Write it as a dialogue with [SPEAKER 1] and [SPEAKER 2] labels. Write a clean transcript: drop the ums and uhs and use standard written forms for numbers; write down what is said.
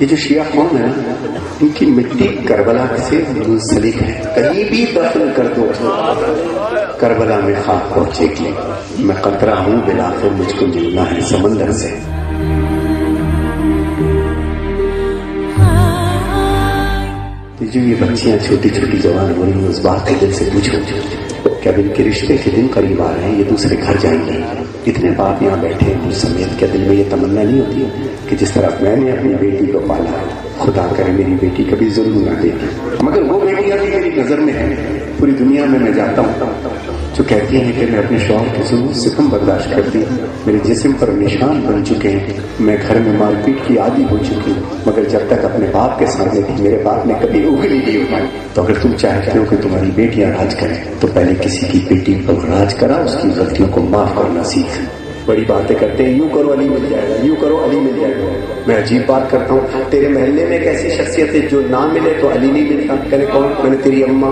[SPEAKER 1] یہ جو شیعہ قوم ہے نا، ان کی مٹی کربلا سے منسلک ہے، کہیں بھی دفن کر دو کربلا میں خاک پہنچے گی۔ میں قطرہ ہوں بالآخر مجھ کو ملنا ہے سمندر سے۔ جو یہ بچیاں چھوٹی چھوٹی جوان ہو رہی ہیں، اس بات کے دل سے پوچھو کہ اب ان کے رشتے کے دن قریب آ رہے ہیں، یہ دوسرے گھر جائیں گے۔ اتنے باپ یہاں بیٹھے ہیں مجھ سمیت، کیا دل میں یہ تمنا نہیں ہوتی کہ جس طرح میں نے اپنی بیٹی کو پالا، خدا کرے میری بیٹی کبھی ظلم نہ دے گی، مگر وہ بیٹیاں بھی میری نظر میں ہیں پوری دنیا میں جاتا ہوں جو کہتی ہیں کہ میں اپنے شوہر کے ظلم ستم برداشت کر دی، میرے جسم پر نشان بن چکے ہیں، میں گھر میں مار پیٹ کی عادی ہو چکی ہوں، مگر جب تک اپنے باپ کے سامنے تھی میرے باپ نے کبھی انگلی نہیں اٹھائی۔ تو اگر تم چاہتے ہو کہ تمہاری بیٹیاں راج کریں تو پہلے کسی کی بیٹی پر راج کرا، اس کی غلطیوں کو معاف کرنا سیکھ۔ بڑی باتیں کرتے ہیں، یوں کرو علی مل جائے گا، یوں کرو علی مل جائے گا۔ میں عجیب بات کرتا ہوں، تیرے محلے میں ایک ایسی شخصیت ہے جو نہ ملے تو علی نہیں ملتا، کہنے کون؟ میں نے تیری اماں